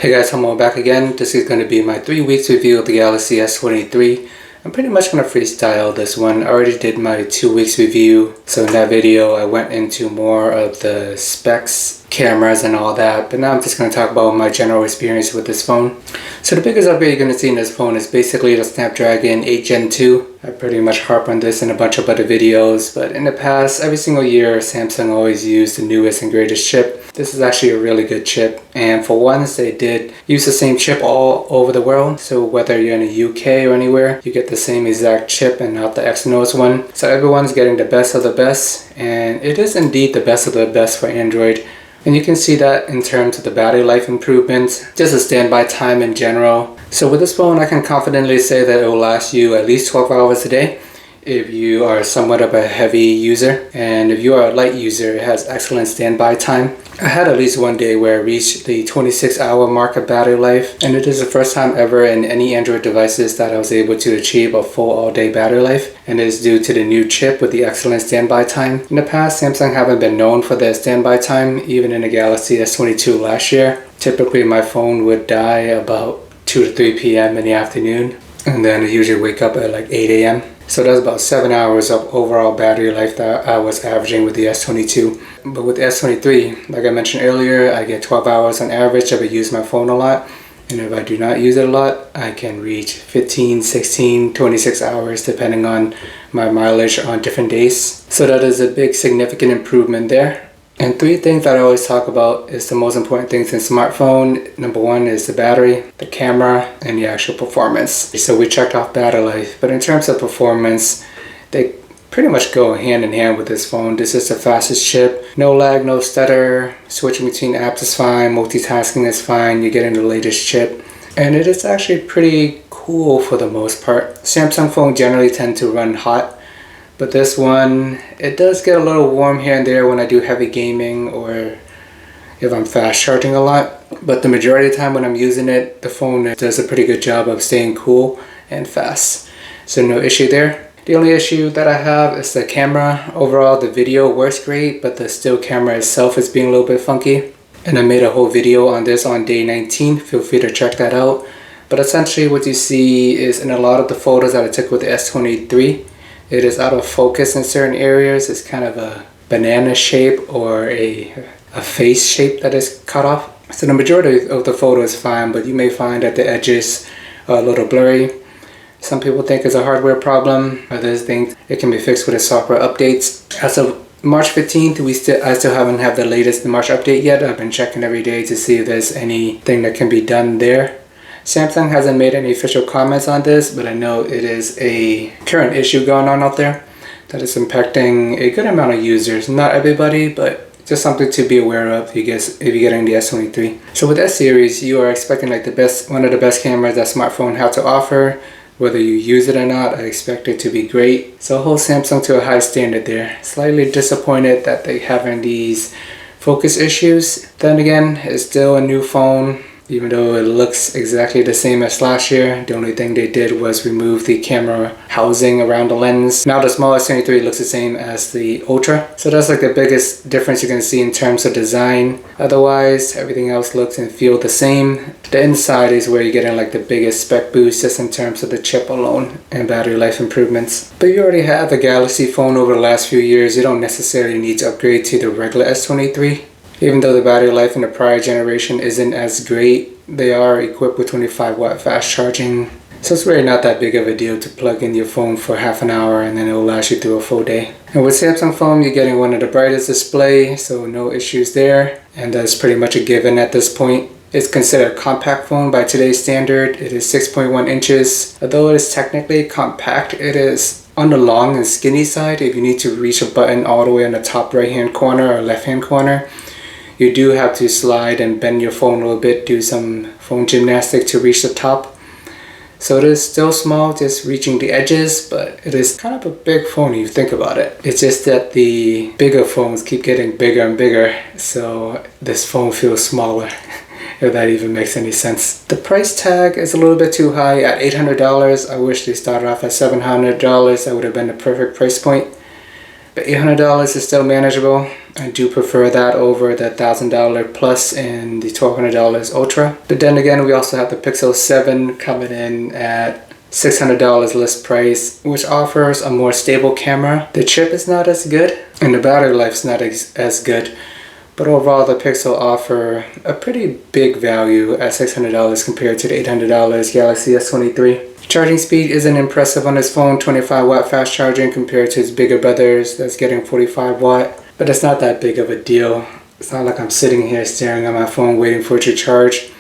Hey guys, I'm back again. This is going to be my 3 weeks review of the Galaxy S23. I'm pretty much going to freestyle this one. I already did my 2 weeks review. So in that video, I went into more of the specs, cameras and all that. But now I'm just going to talk about my general experience with this phone. So the biggest upgrade you're going to see in this phone is basically the Snapdragon 8 Gen 2. I pretty much harp on this in a bunch of other videos. But in the past, every single year, Samsung always used the newest and greatest chip. This is actually a really good chip, and for once they did use the same chip all over the world. So whether you're in the UK or anywhere, you get the same exact chip and not the Exynos one. So everyone's getting the best of the best, and it is indeed the best of the best for Android. And you can see that in terms of the battery life improvements, just the standby time in general. So with this phone, I can confidently say that it will last you at least 12 hours a day. If you are somewhat of a heavy user, and if you are a light user, it has excellent standby time. I had at least one day where I reached the 26-hour mark of battery life, and it is the first time ever in any Android devices that I was able to achieve a full all-day battery life, and it is due to the new chip with the excellent standby time. In the past, Samsung haven't been known for their standby time, even in the Galaxy S22 last year. Typically, my phone would die about 2 to 3 p.m. in the afternoon, and then I usually wake up at like 8 a.m. So that's about 7 hours of overall battery life that I was averaging with the S22. But with the S23, like I mentioned earlier, I get 12 hours on average if I use my phone a lot. And if I do not use it a lot, I can reach 15, 16, 26 hours depending on my mileage on different days. So that is a big significant improvement there. And 3 things that I always talk about is the most important things in smartphone. Number 1 is the battery, the camera, and the actual performance. So we checked off battery life, but in terms of performance, they pretty much go hand in hand with this phone. This is the fastest chip. No lag, no stutter. Switching between apps is fine. Multitasking is fine. You're getting the latest chip. And it is actually pretty cool for the most part. Samsung phones generally tend to run hot. But this one, it does get a little warm here and there when I do heavy gaming or if I'm fast charging a lot. But the majority of the time when I'm using it, the phone does a pretty good job of staying cool and fast. So no issue there. The only issue that I have is the camera. Overall, the video works great, but the still camera itself is being a little bit funky. And I made a whole video on this on day 19. Feel free to check that out. But essentially what you see is in a lot of the photos that I took with the S23, it is out of focus in certain areas. It's kind of a banana shape or a face shape that is cut off. So the majority of the photo is fine, but you may find that the edges are a little blurry. Some people think it's a hardware problem. Others think it can be fixed with the software updates. As of March 15th, I still haven't had the latest March update yet. I've been checking every day to see if there's anything that can be done there. Samsung hasn't made any official comments on this, but I know it is a current issue going on out there that is impacting a good amount of users. Not everybody, but just something to be aware of if you're getting the S23. So with S series, you are expecting like one of the best cameras that smartphone have to offer. Whether you use it or not, I expect it to be great. So hold Samsung to a high standard there. Slightly disappointed that they having these focus issues. Then again, it's still a new phone. Even though it looks exactly the same as last year, the only thing they did was remove the camera housing around the lens. Now the small S23 looks the same as the Ultra. So that's like the biggest difference you can see in terms of design. Otherwise, everything else looks and feels the same. The inside is where you're getting like the biggest spec boost just in terms of the chip alone and battery life improvements. But you already have a Galaxy phone over the last few years. You don't necessarily need to upgrade to the regular S23. Even though the battery life in the prior generation isn't as great, they are equipped with 25-watt fast charging. So it's really not that big of a deal to plug in your phone for half an hour and then it will last you through a full day. And with Samsung phone, you're getting one of the brightest display, so no issues there. And that's pretty much a given at this point. It's considered a compact phone by today's standard. It is 6.1 inches. Although it is technically compact, it is on the long and skinny side. If you need to reach a button all the way on the top right-hand corner or left-hand corner, you do have to slide and bend your phone a little bit, do some phone gymnastics to reach the top. So it is still small, just reaching the edges, but it is kind of a big phone if you think about it. It's just that the bigger phones keep getting bigger and bigger, so this phone feels smaller, if that even makes any sense. The price tag is a little bit too high at $800. I wish they started off at $700. That would have been the perfect price point. But $800 is still manageable. I do prefer that over the $1,000 Plus and the $1,200 Ultra. But then again, we also have the Pixel 7 coming in at $600 list price, which offers a more stable camera. The chip is not as good and the battery life is not as good. But overall, the Pixel offer a pretty big value at $600 compared to the $800 Galaxy S23. Charging speed isn't impressive on this phone, 25 watt fast charging compared to its bigger brothers that's getting 45 watt. But it's not that big of a deal. It's not like I'm sitting here staring at my phone waiting for it to charge.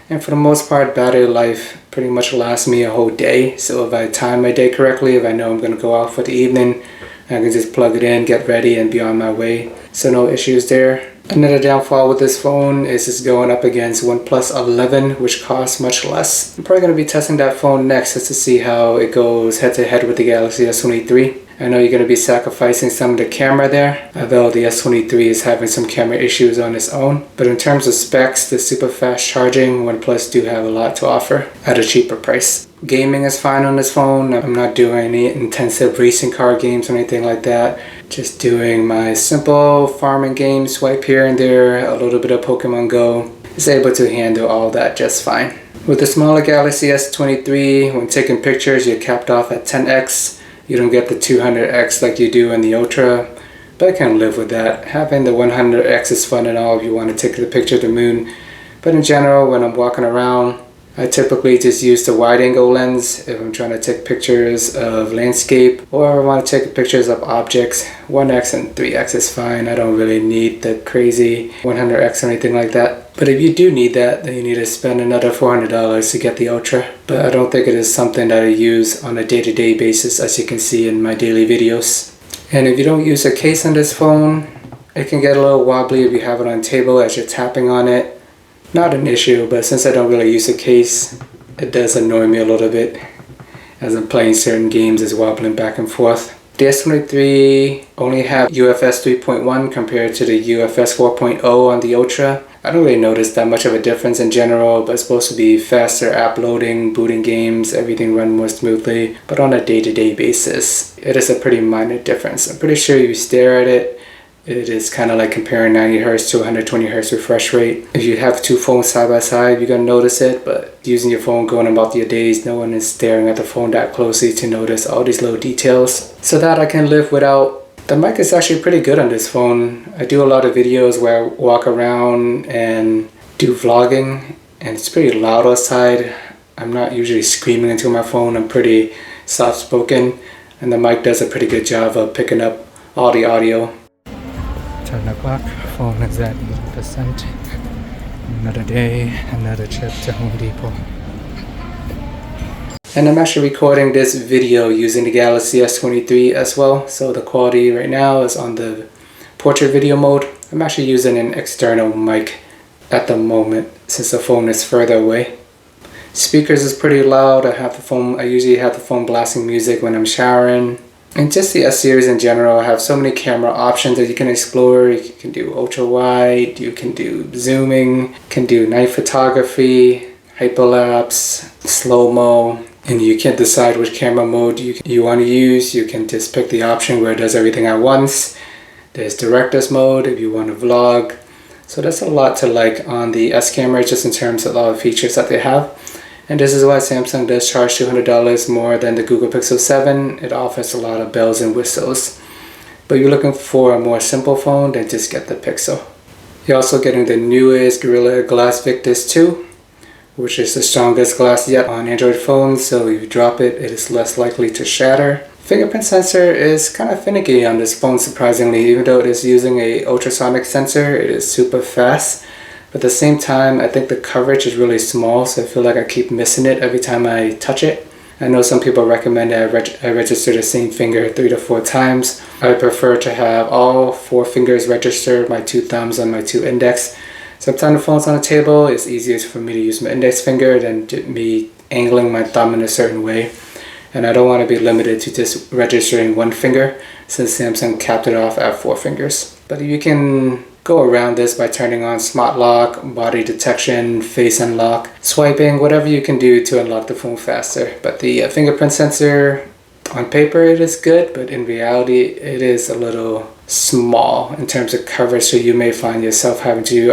And for the most part, battery life pretty much lasts me a whole day. So if I time my day correctly, if I know I'm going to go out for the evening, I can just plug it in, get ready, and be on my way. So no issues there. Another downfall with this phone is it's going up against OnePlus 11, which costs much less. I'm probably going to be testing that phone next just to see how it goes head to head with the Galaxy S23. I know you're going to be sacrificing some of the camera there, although the S23 is having some camera issues on its own. But in terms of specs, the super fast charging, OnePlus do have a lot to offer at a cheaper price. Gaming is fine on this phone. I'm not doing any intensive racing car games or anything like that. Just doing my simple farming games, swipe here and there, a little bit of Pokemon Go. It's able to handle all that just fine. With the smaller Galaxy S23, when taking pictures, you're capped off at 10x. You don't get the 200x like you do in the Ultra, but I can live with that. Having the 100x is fun and all if you want to take the picture of the moon. But in general, when I'm walking around, I typically just use the wide angle lens if I'm trying to take pictures of landscape or I want to take pictures of objects. 1x and 3x is fine. I don't really need the crazy 100x or anything like that. But if you do need that, then you need to spend another $400 to get the Ultra. But I don't think it is something that I use on a day-to-day basis, as you can see in my daily videos. And if you don't use a case on this phone, it can get a little wobbly if you have it on the table as you're tapping on it. Not an issue, but since I don't really use a case, it does annoy me a little bit as I'm playing certain games, it's wobbling back and forth. The S23 only have UFS 3.1 compared to the UFS 4.0 on the Ultra. I don't really notice that much of a difference in general, but it's supposed to be faster app loading, booting games, everything run more smoothly. But on a day-to-day basis, it is a pretty minor difference. I'm pretty sure you stare at it, it is kind of like comparing 90Hz to 120Hz refresh rate. If you have two phones side by side, you're going to notice it, but using your phone going about your days, no one is staring at the phone that closely to notice all these little details. So that I can live without. The mic is actually pretty good on this phone. I do a lot of videos where I walk around and do vlogging, and it's pretty loud outside. I'm not usually screaming into my phone. I'm pretty soft-spoken, and the mic does a pretty good job of picking up all the audio. 10 o'clock, phone is at 1%. Another day, another trip to Home Depot. And I'm actually recording this video using the Galaxy S23 as well. So the quality right now is on the portrait video mode. I'm actually using an external mic at the moment since the phone is further away. Speakers is pretty loud. I usually have the phone blasting music when I'm showering. And just the S series in general, I have so many camera options that you can explore. You can do ultra wide, you can do zooming, you can do night photography, hyperlapse, slow-mo, and you can decide which camera mode you want to use. You can just pick the option where it does everything at once. There's director's mode if you want to vlog. So that's a lot to like on the S camera just in terms of all the features that they have. And this is why Samsung does charge $200 more than the Google Pixel 7. It offers a lot of bells and whistles. But if you're looking for a more simple phone, then just get the Pixel. You're also getting the newest Gorilla Glass Victus 2, which is the strongest glass yet on Android phones, so if you drop it, it is less likely to shatter. Fingerprint sensor is kind of finicky on this phone, surprisingly. Even though it is using a ultrasonic sensor, it is super fast. But at the same time, I think the coverage is really small, so I feel like I keep missing it every time I touch it. I know some people recommend that I register the same finger 3 to 4 times. I prefer to have all 4 fingers registered, my 2 thumbs and my 2 index. Sometimes the phone's on the table, it's easiest for me to use my index finger than me angling my thumb in a certain way. And I don't want to be limited to just registering 1 finger since Samsung capped it off at 4 fingers. But you can go around this by turning on smart lock, body detection, face unlock, swiping, whatever you can do to unlock the phone faster. But the fingerprint sensor, On paper it is good, but in reality it is a little small in terms of coverage, so you may find yourself having to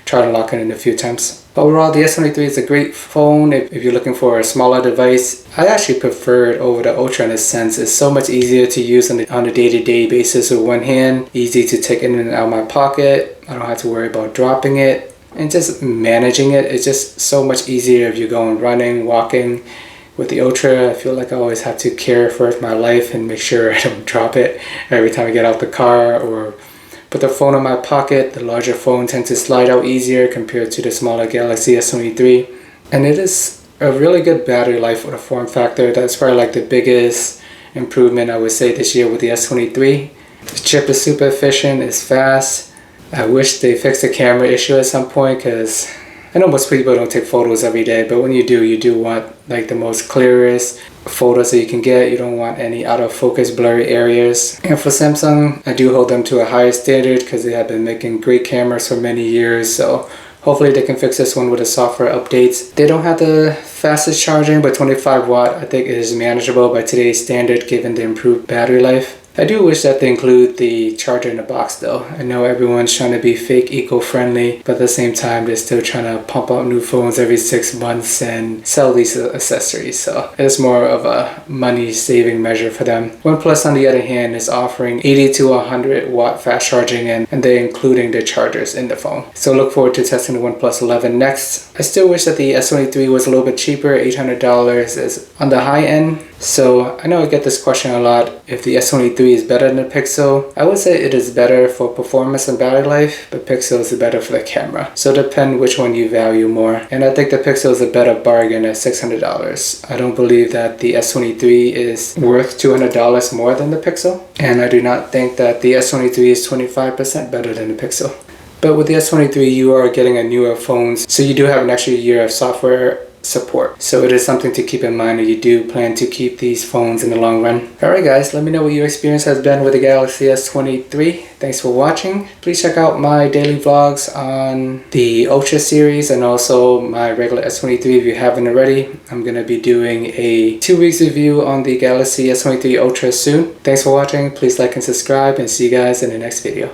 try to unlock it in a few times. But overall, the S23 is a great phone if you're looking for a smaller device. I actually prefer it over the Ultra in a sense. It's so much easier to use on a day-to-day basis with one hand, easy to take in and out of my pocket. I don't have to worry about dropping it, and just managing it is just so much easier if you're going running, walking. With the Ultra, I feel like I always have to care for my life and make sure I don't drop it every time I get out the car or put the phone in my pocket. The larger phone tends to slide out easier compared to the smaller Galaxy S23. And it is a really good battery life for the form factor. That's probably like the biggest improvement I would say this year with the S23. The chip is super efficient, it's fast. I wish they fixed the camera issue at some point, because I know most people don't take photos every day, but when you do want like the most clearest photos that you can get. You don't want any out of focus blurry areas. And for Samsung, I do hold them to a higher standard because they have been making great cameras for many years. So hopefully they can fix this one with the software updates. They don't have the fastest charging, but 25 watt I think is manageable by today's standard given the improved battery life. I do wish that they include the charger in the box though. I know everyone's trying to be fake eco-friendly, but at the same time they're still trying to pump out new phones every 6 months and sell these accessories. So it's more of a money saving measure for them. OnePlus on the other hand is offering 80 to 100 watt fast charging and they're including the chargers in the phone. So look forward to testing the OnePlus 11 next. I still wish that the S23 was a little bit cheaper. $800 is on the high end. So I know I get this question a lot, if the S23 is better than the Pixel. I would say it is better for performance and battery life, but Pixel is better for the camera. So it depends which one you value more. And I think the Pixel is a better bargain at $600. I don't believe that the S23 is worth $200 more than the Pixel. And I do not think that the S23 is 25% better than the Pixel. But with the S23 you are getting a newer phone, so you do have an extra year of software support. So it is something to keep in mind if you do plan to keep these phones in the long run. Alright guys, let me know what your experience has been with the Galaxy S23. Thanks for watching. Please check out my daily vlogs on the Ultra series and also my regular S23 if you haven't already. I'm going to be doing a 2 weeks review on the Galaxy S23 Ultra soon. Thanks for watching. Please like and subscribe and see you guys in the next video.